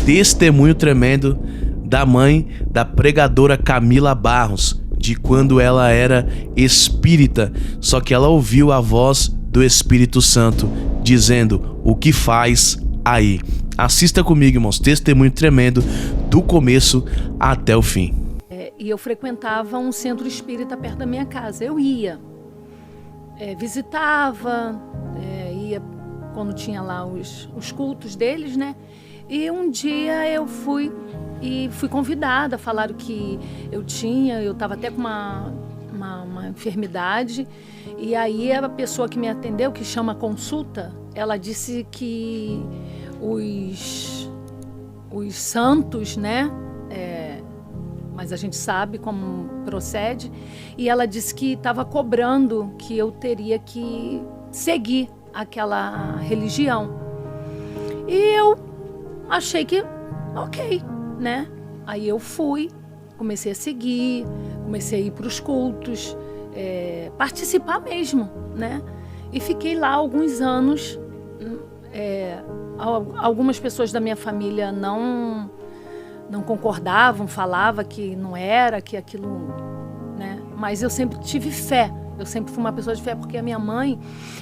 testemunho tremendo da mãe da pregadora Camila Barros, de quando ela era espírita, só que ela ouviu a voz do Espírito Santo dizendo: o que faz aí? Assista comigo, irmãos, testemunho tremendo do começo até o fim. E eu frequentava um centro espírita perto da minha casa. Eu ia, visitava, ia quando tinha lá os cultos deles, né? E um dia eu fui convidada, falaram que eu estava até com uma enfermidade, e aí a pessoa que me atendeu, que chama consulta, ela disse que os santos, né, mas a gente sabe como procede, e ela disse que estava cobrando que eu teria que seguir aquela religião. E eu achei que, ok, né? Aí eu fui, comecei a seguir, comecei a ir para os cultos, participar mesmo, né? E fiquei lá alguns anos. Algumas pessoas da minha família não concordavam, falavam que não era, que aquilo, né? Mas eu sempre tive fé, eu sempre fui uma pessoa de fé, porque a minha mãe,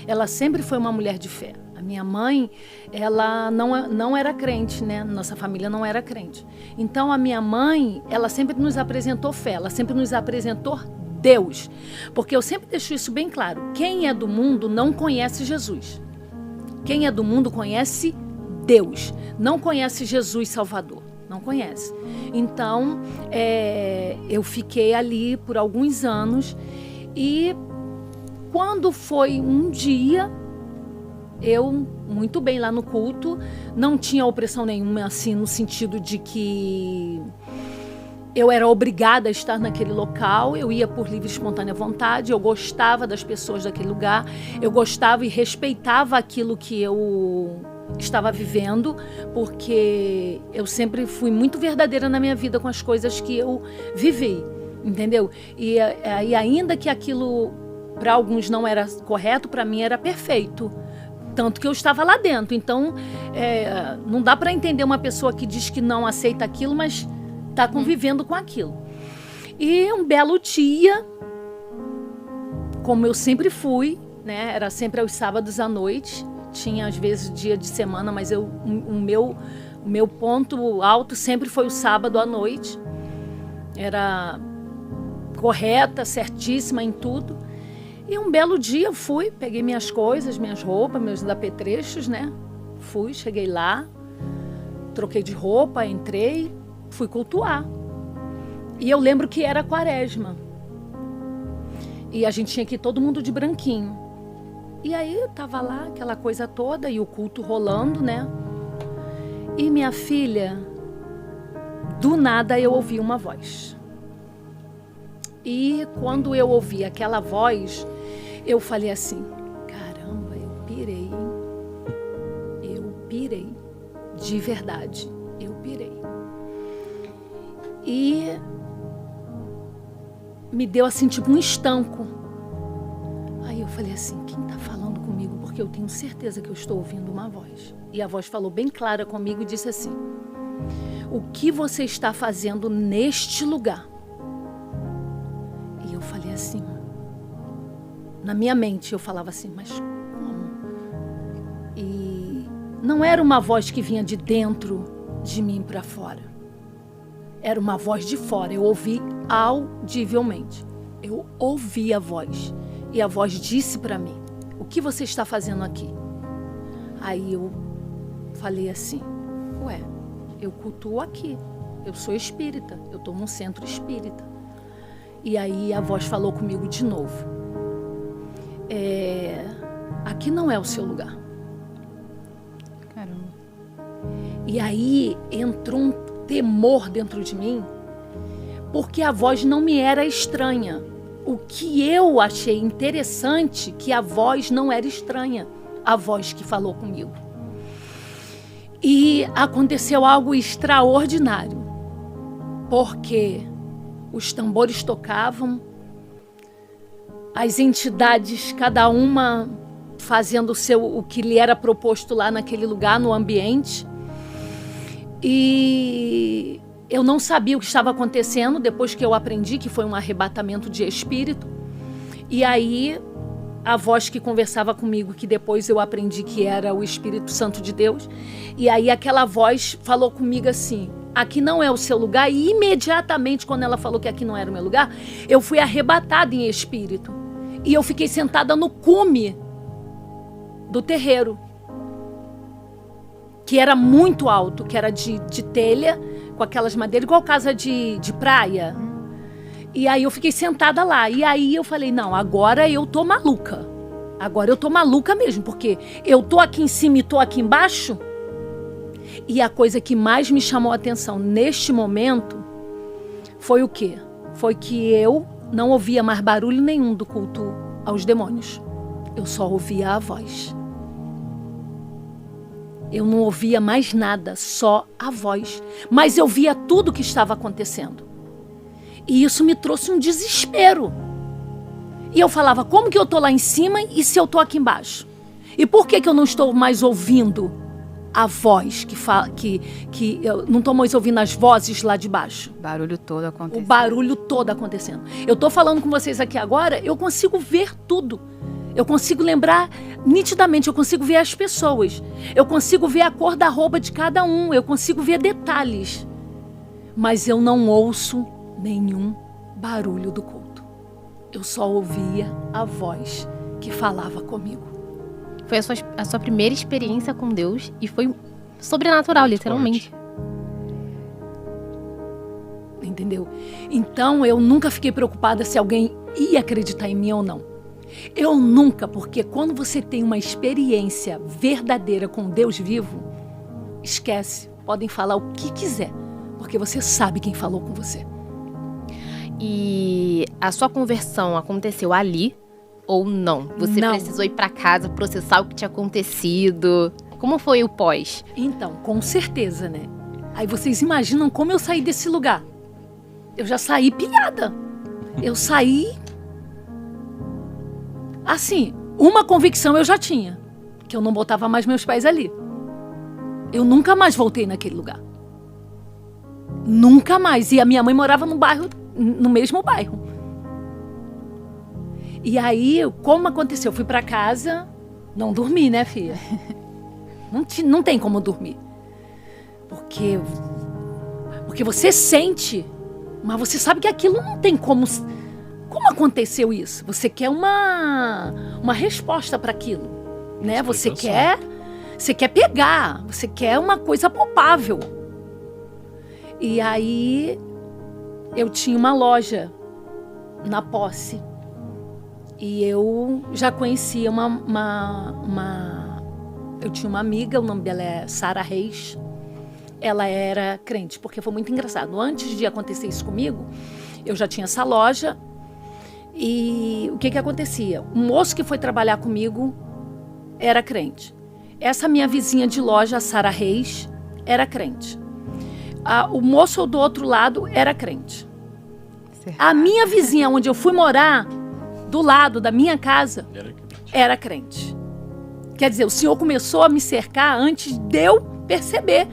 ela sempre foi uma mulher de fé. A minha mãe, ela não era crente, né? Nossa família não era crente. Então, a minha mãe, ela sempre nos apresentou fé, ela sempre nos apresentou Deus. Porque eu sempre deixo isso bem claro. Quem é do mundo não conhece Jesus. Quem é do mundo conhece Deus. Não conhece Jesus Salvador. Não conhece. Então, eu fiquei ali por alguns anos. E quando foi um dia, eu, muito bem lá no culto, não tinha opressão nenhuma, assim, no sentido de que eu era obrigada a estar naquele local, eu ia por livre e espontânea vontade, eu gostava das pessoas daquele lugar, eu gostava e respeitava aquilo que eu estava vivendo, porque eu sempre fui muito verdadeira na minha vida com as coisas que eu vivi, entendeu? E ainda que aquilo para alguns não era correto, para mim era perfeito. Tanto que eu estava lá dentro. Então, não dá para entender uma pessoa que diz que não aceita aquilo, mas está convivendo com aquilo. E um belo dia, como eu sempre fui, né? Era sempre aos sábados à noite. Tinha, às vezes, dia de semana, mas o meu ponto alto sempre foi o sábado à noite. Era correta, certíssima em tudo. E um belo dia eu fui, peguei minhas coisas, minhas roupas, meus apetrechos, né? Fui, cheguei lá, troquei de roupa, entrei, fui cultuar. E eu lembro que era quaresma. E a gente tinha que ir todo mundo de branquinho. E aí eu tava lá, aquela coisa toda, e o culto rolando, né? E minha filha, do nada eu ouvi uma voz. E quando eu ouvi aquela voz, eu falei assim, caramba, eu pirei, hein? Eu pirei, de verdade, eu pirei. E me deu assim, tipo um estanco. Aí eu falei assim, quem tá falando comigo? Porque eu tenho certeza que eu estou ouvindo uma voz. E a voz falou bem clara comigo e disse assim, o que você está fazendo neste lugar? E eu falei assim, na minha mente eu falava assim, mas como? E não era uma voz que vinha de dentro de mim para fora. Era uma voz de fora, eu ouvi audivelmente. Eu ouvi a voz. E a voz disse para mim, o que você está fazendo aqui? Aí eu falei assim, ué, eu cultuo aqui. Eu sou espírita, eu estou num centro espírita. E aí a voz falou comigo de novo. Aqui não é o seu lugar. Caramba. E aí entrou um temor dentro de mim, porque a voz não me era estranha. O que eu achei interessante, que a voz não era estranha, a voz que falou comigo. E aconteceu algo extraordinário, porque os tambores tocavam, as entidades, cada uma fazendo o que lhe era proposto lá naquele lugar, no ambiente. E eu não sabia o que estava acontecendo depois que eu aprendi que foi um arrebatamento de espírito. E aí a voz que conversava comigo, que depois eu aprendi que era o Espírito Santo de Deus. E aí aquela voz falou comigo assim: aqui não é o seu lugar. E imediatamente, quando ela falou que aqui não era o meu lugar, eu fui arrebatada em espírito. E eu fiquei sentada no cume do terreiro, que era muito alto, que era de telha, com aquelas madeiras, igual casa de praia. E aí eu fiquei sentada lá. E aí eu falei, não, agora eu tô maluca. Agora eu tô maluca mesmo, porque eu tô aqui em cima e tô aqui embaixo. E a coisa que mais me chamou a atenção neste momento foi o quê? Foi que eu não ouvia mais barulho nenhum do culto aos demônios. Eu só ouvia a voz. Eu não ouvia mais nada, só a voz. Mas eu via tudo o que estava acontecendo. E isso me trouxe um desespero. E eu falava, como que eu tô lá em cima e se eu tô aqui embaixo? E por que eu não estou mais ouvindo a voz que eu não estou mais ouvindo as vozes lá de baixo? O barulho todo acontecendo. O barulho todo acontecendo. Eu tô falando com vocês aqui agora, eu consigo ver tudo. Eu consigo lembrar nitidamente, eu consigo ver as pessoas. Eu consigo ver a cor da roupa de cada um, eu consigo ver detalhes. Mas eu não ouço nenhum barulho do culto. Eu só ouvia a voz que falava comigo. Foi a sua primeira experiência com Deus e foi sobrenatural, literalmente. Entendeu? Então eu nunca fiquei preocupada se alguém ia acreditar em mim ou não. Eu nunca, porque quando você tem uma experiência verdadeira com Deus vivo, esquece, podem falar o que quiser, porque você sabe quem falou com você. E a sua conversão aconteceu ali ou não? Você Não. precisou ir pra casa processar o que tinha acontecido? Como foi o pós? Então, com certeza, né? Aí vocês imaginam como eu saí desse lugar. Eu já saí pilhada. Eu saí... Assim, uma convicção eu já tinha, que eu não botava mais meus pés ali. Eu nunca mais voltei naquele lugar. Nunca mais. E a minha mãe morava no mesmo bairro. E aí, como aconteceu? Eu fui pra casa, não dormi, né, filha? Não tem como dormir. Porque você sente, mas você sabe que aquilo não tem como... Como aconteceu isso? Você quer uma resposta para aquilo, né? Você quer pegar, você quer uma coisa palpável. E aí eu tinha uma loja na Posse e eu já conhecia eu tinha uma amiga, o nome dela é Sara Reis. Ela era crente, porque foi muito engraçado. Antes de acontecer isso comigo, eu já tinha essa loja. E o que acontecia? O moço que foi trabalhar comigo era crente. Essa minha vizinha de loja, a Sara Reis, era crente. O moço do outro lado era crente. A minha vizinha, onde eu fui morar, do lado da minha casa, era crente. Quer dizer, o Senhor começou a me cercar antes de eu perceber.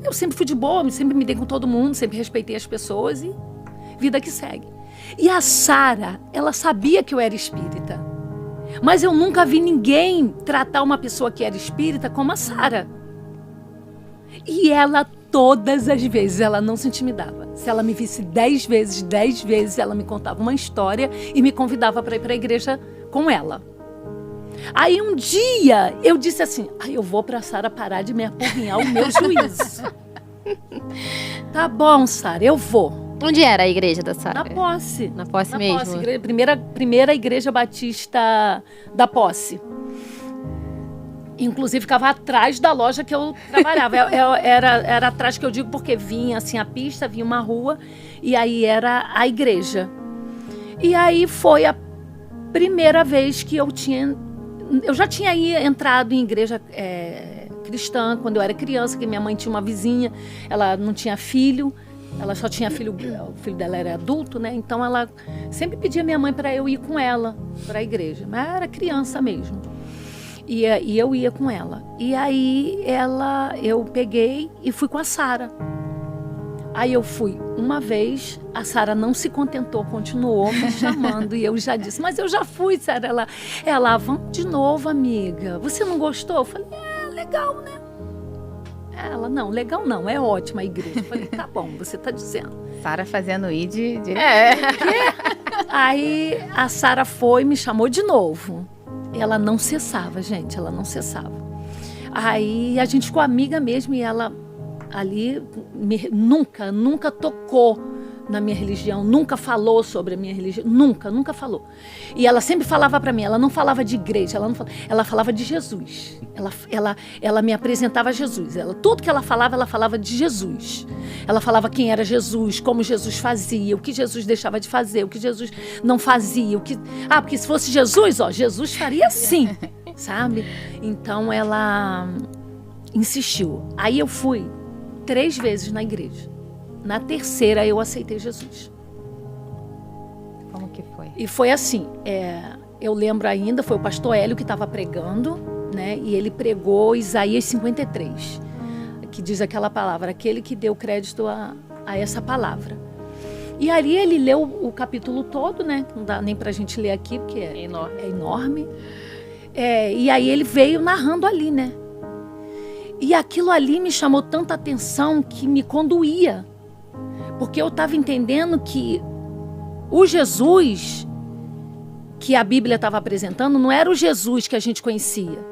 Eu sempre fui de boa, sempre me dei com todo mundo, sempre respeitei as pessoas e vida que segue. E a Sara, ela sabia que eu era espírita. Mas eu nunca vi ninguém tratar uma pessoa que era espírita como a Sara. E ela, todas as vezes, ela não se intimidava. Se ela me visse 10 vezes, ela me contava uma história e me convidava para ir para a igreja com ela. Aí um dia eu disse assim, eu vou para a Sara parar de me apurrinhar o meu juízo. Tá bom, Sara, eu vou. Onde era a igreja da Sara? Na Posse. Na Posse mesmo? Posse, primeira igreja batista da Posse. Inclusive ficava atrás da loja que eu trabalhava. Era atrás que eu digo porque vinha assim a pista, vinha uma rua e aí era a igreja. E aí foi a primeira vez que eu já tinha entrado em igreja cristã quando eu era criança, que minha mãe tinha uma vizinha, ela não tinha filho. Ela só tinha filho, o filho dela era adulto, né? Então ela sempre pedia minha mãe para eu ir com ela para a igreja, mas era criança mesmo. E eu ia com ela. E aí eu peguei e fui com a Sara. Aí eu fui uma vez, a Sara não se contentou, continuou me chamando. E eu já disse, mas eu já fui, Sara. Ela, vamos de novo, amiga. Você não gostou? Eu falei, legal, né? Ela, não, legal não, é ótima a igreja. Eu falei, tá bom, você tá dizendo. Sara fazendo ir de... Aí a Sara foi e me chamou de novo. Ela não cessava, gente, ela não cessava. Aí a gente ficou amiga mesmo e ela ali nunca tocou na minha religião, nunca falou sobre a minha religião, nunca falou. E ela sempre falava para mim, ela não falava de igreja, ela falava de Jesus. Ela me apresentava Jesus. Tudo que ela falava de Jesus. Ela falava quem era Jesus, como Jesus fazia, o que Jesus deixava de fazer, o que Jesus não fazia, porque se fosse Jesus, Jesus faria assim, sabe? Então ela insistiu. Aí eu fui 3 vezes na igreja. Na terceira eu aceitei Jesus. Como que foi? E foi assim, eu lembro ainda, foi o pastor Hélio que estava pregando, né? E ele pregou Isaías 53, que diz aquela palavra, aquele que deu crédito a essa palavra. E ali ele leu o capítulo todo, né? Não dá nem pra gente ler aqui, porque é enorme. E aí ele veio narrando ali, né? E aquilo ali me chamou tanta atenção que me conduía. Porque eu estava entendendo que o Jesus que a Bíblia estava apresentando não era o Jesus que a gente conhecia.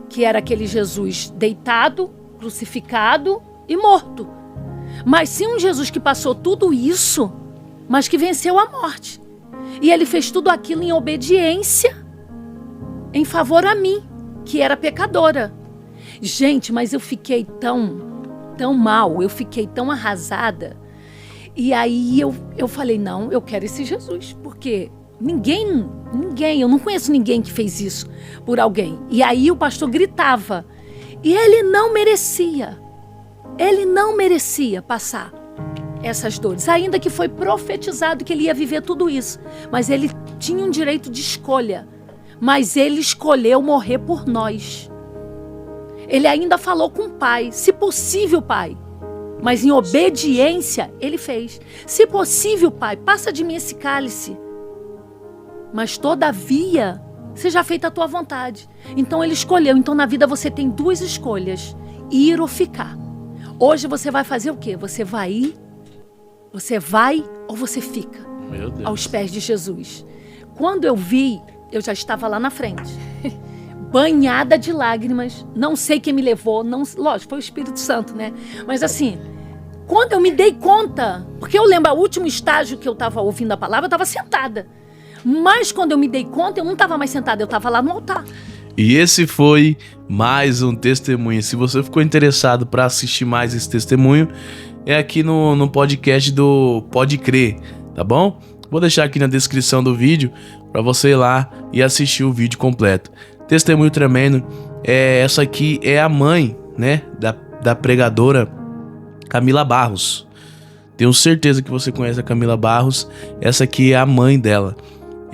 Que era aquele Jesus deitado, crucificado e morto. Mas sim um Jesus que passou tudo isso, mas que venceu a morte. E ele fez tudo aquilo em obediência, em favor a mim, que era pecadora. Gente, mas eu fiquei tão mal, eu fiquei tão arrasada. E aí eu falei, não, eu quero esse Jesus, porque ninguém, eu não conheço ninguém que fez isso por alguém. E aí o pastor gritava, e ele não merecia passar essas dores, ainda que foi profetizado que ele ia viver tudo isso, mas ele tinha um direito de escolha, mas ele escolheu morrer por nós. Ele ainda falou com o pai, se possível, pai, mas em obediência ele fez. Se possível, pai, passa de mim esse cálice, mas todavia seja feita a tua vontade. Então ele escolheu. Então na vida você tem 2 escolhas, ir ou ficar. Hoje você vai fazer o quê? Você vai ou você fica aos pés de Jesus. Quando eu vi, eu já estava lá na frente, banhada de lágrimas, não sei quem me levou, lógico, foi o Espírito Santo, né? Mas assim, quando eu me dei conta, porque eu lembro, o último estágio que eu estava ouvindo a palavra, eu estava sentada. Mas quando eu me dei conta, eu não estava mais sentada, eu estava lá no altar. E esse foi mais um testemunho. Se você ficou interessado para assistir mais esse testemunho, é aqui no podcast do Pode Crer, tá bom? Vou deixar aqui na descrição do vídeo para você ir lá e assistir o vídeo completo. Testemunho tremendo. Essa aqui é a mãe, né, da pregadora Camila Barros. Tenho certeza que você conhece a Camila Barros. Essa aqui é a mãe dela.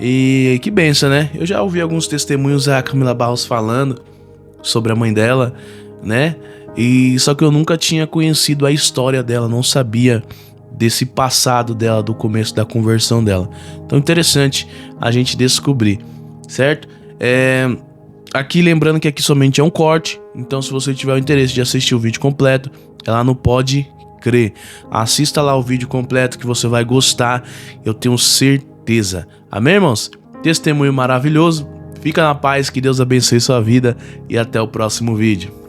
E que benção, né? Eu já ouvi alguns testemunhos a Camila Barros falando sobre a mãe dela, né? E só que eu nunca tinha conhecido a história dela, não sabia desse passado dela, do começo da conversão dela. Então interessante a gente descobrir, certo? Aqui lembrando que aqui somente é um corte, então se você tiver o interesse de assistir o vídeo completo, é lá no Pode Crer. Assista lá o vídeo completo que você vai gostar, eu tenho certeza. Amém, irmãos? Testemunho maravilhoso. Fica na paz, que Deus abençoe sua vida e até o próximo vídeo.